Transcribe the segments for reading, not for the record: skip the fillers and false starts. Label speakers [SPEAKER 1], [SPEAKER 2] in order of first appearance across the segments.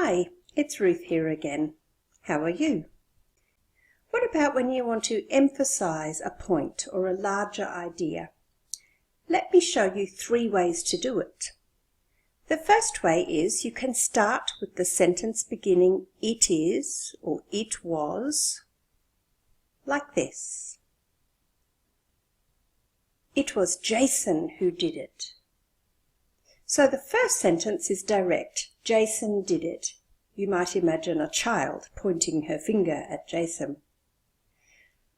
[SPEAKER 1] Hi, it's Ruth here again. How are you? What about when you want to emphasize a point or a larger idea? Let me show you 3 ways to do it. The first way is you can start with the sentence beginning it is or it was, like this. It was Jason who did it. So the first sentence is direct. Jason did it. You might imagine a child pointing her finger at Jason.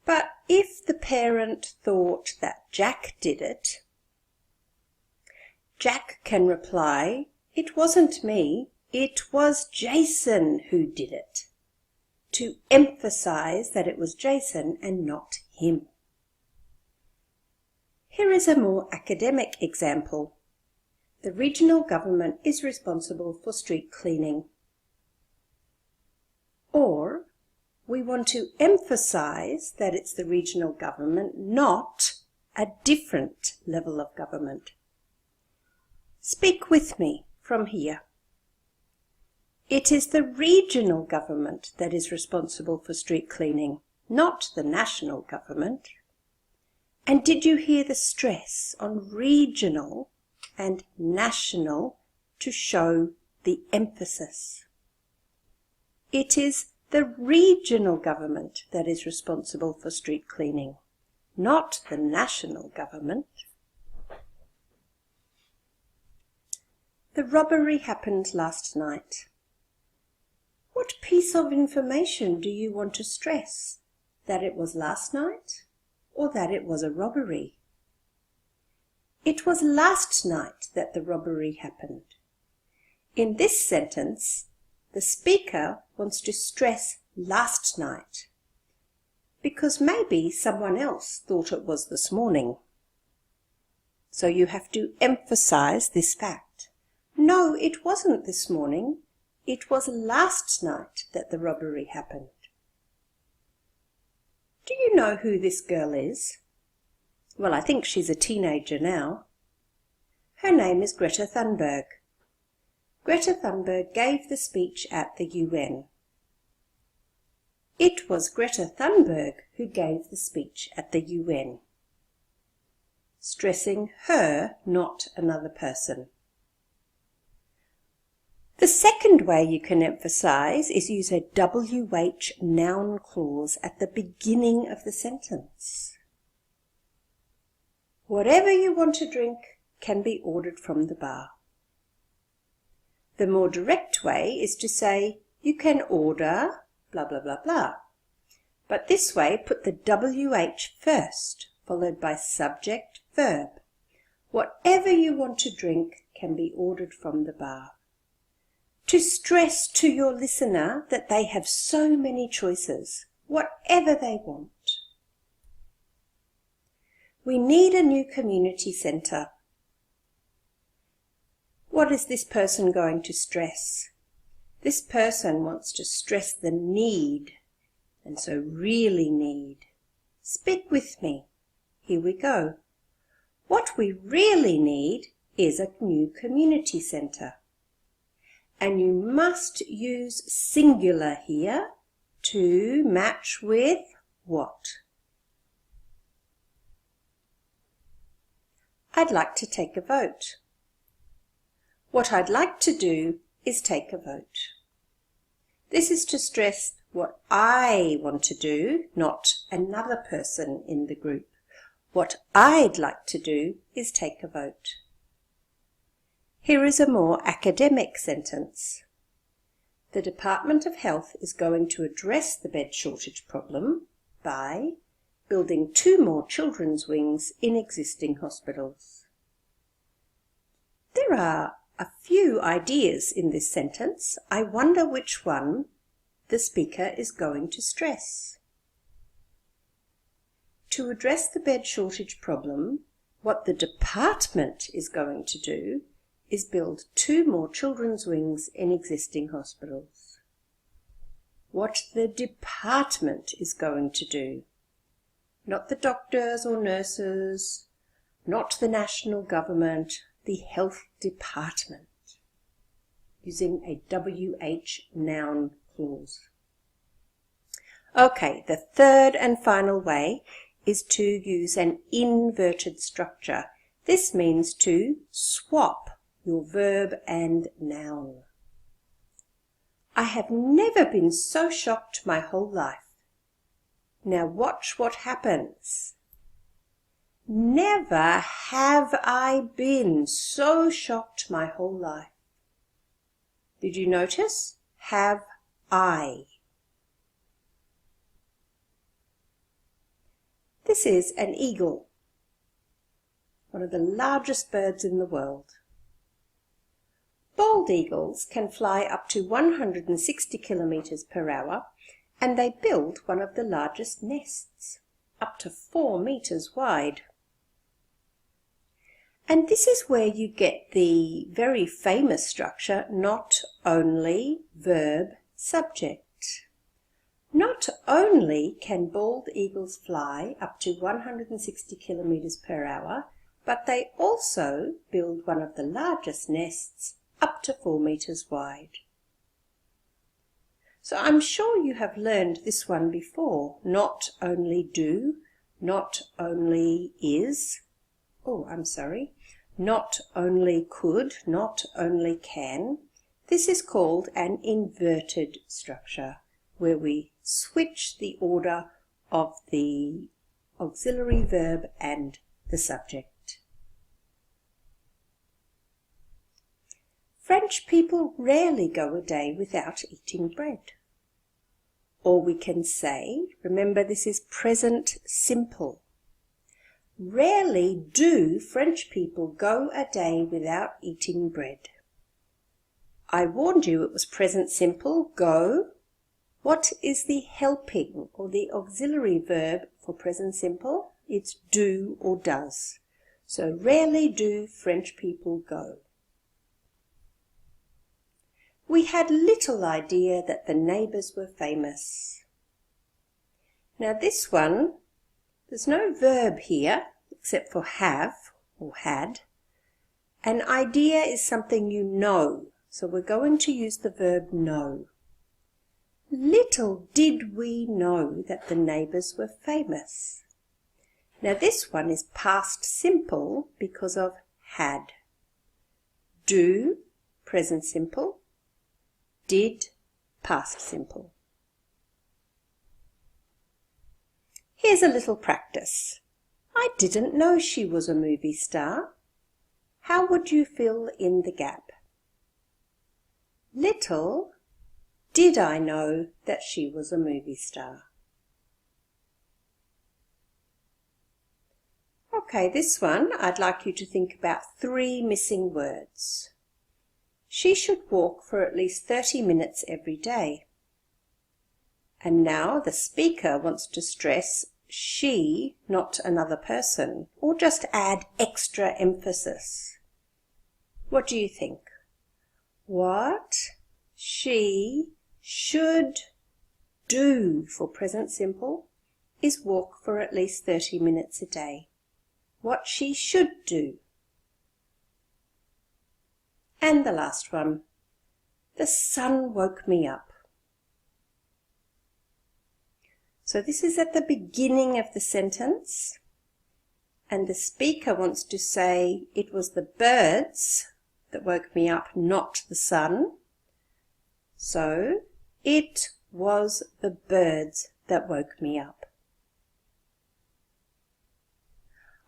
[SPEAKER 1] But if the parent thought that Jack did it, Jack can reply, "It wasn't me, it was Jason who did it," to emphasize that it was Jason and not him. Here is a more academic example. The regional government is responsible for street cleaning. Or, we want to emphasize that it's the regional government, not a different level of government. Speak with me from here. It is the regional government that is responsible for street cleaning, not the national government. And did you hear the stress on regional and national to show the emphasis? It is the regional government that is responsible for street cleaning, not the national government. The robbery happened last night. What piece of information do you want to stress? That it was last night or that it was a robbery? It was last night that the robbery happened. In this sentence, the speaker wants to stress last night because maybe someone else thought it was this morning. So you have to emphasize this fact. No, it wasn't this morning. It was last night that the robbery happened. Do you know who this girl is? Well, I think she's a teenager now. Her name is Greta Thunberg. Greta Thunberg gave the speech at the UN. It was Greta Thunberg who gave the speech at the UN. Stressing her, not another person. The second way you can emphasize is use a WH noun clause at the beginning of the sentence. Whatever you want to drink can be ordered from the bar. The more direct way is to say, you can order blah blah blah blah. But this way, put the WH first, followed by subject, verb. Whatever you want to drink can be ordered from the bar. To stress to your listener that they have so many choices, whatever they want. We need a new community centre. What is this person going to stress? This person wants to stress the need, and so really need. Speak with me. Here we go. What we really need is a new community centre. And you must use singular here to match with what? I'd like to take a vote. What I'd like to do is take a vote. This is to stress what I want to do, not another person in the group. What I'd like to do is take a vote. Here is a more academic sentence. The Department of Health is going to address the bed shortage problem by building 2 more children's wings in existing hospitals. There are a few ideas in this sentence. I wonder which one the speaker is going to stress. To address the bed shortage problem, what the department is going to do is build 2 more children's wings in existing hospitals. What the department is going to do, not the doctors or nurses, not the national government, the health department. using a WH noun clause. Okay, the third and final way is to use an inverted structure. This means to swap your verb and noun. I have never been so shocked my whole life. Now watch what happens. Never have I been so shocked my whole life. Did you notice? Have I. This is an eagle, one of the largest birds in the world. Bald eagles can fly up to 160 kilometers per hour, and they build one of the largest nests, up to 4 meters wide. And this is where you get the very famous structure, not only, verb, subject. Not only can bald eagles fly up to 160 kilometers per hour, but they also build one of the largest nests up to 4 meters wide. So I'm sure you have learned this one before. Not only do, not only is, not only could, not only can. This is called an inverted structure, where we switch the order of the auxiliary verb and the subject. French people rarely go a day without eating bread. Or we can say, remember this is present simple. Rarely do French people go a day without eating bread. I warned you it was present simple, go. What is the helping or the auxiliary verb for present simple? It's do or does. So rarely do French people go. We had little idea that the neighbours were famous. Now this one, there's no verb here except for have or had. An idea is something you know, so we're going to use the verb know. Little did we know that the neighbours were famous. Now this one is past simple because of had. Do, present simple. Did, past simple. Here's a little practice. I didn't know she was a movie star. How would you fill in the gap? Little did I know that she was a movie star. Okay, this one I'd like you to think about 3 missing words. She should walk for at least 30 minutes every day. And now the speaker wants to stress she, not another person, or just add extra emphasis. What do you think? What she should do for present simple is walk for at least 30 minutes a day. What she should do. And the last one, the sun woke me up. So this is at the beginning of the sentence, and the speaker wants to say it was the birds that woke me up, not the sun. So it was the birds that woke me up.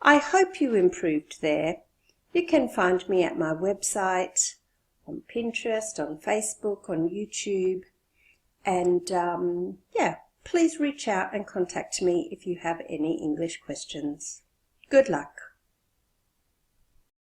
[SPEAKER 1] I hope you improved there. You can find me at my website, on Pinterest, on Facebook, on YouTube, and please reach out and contact me if you have any English questions. Good luck.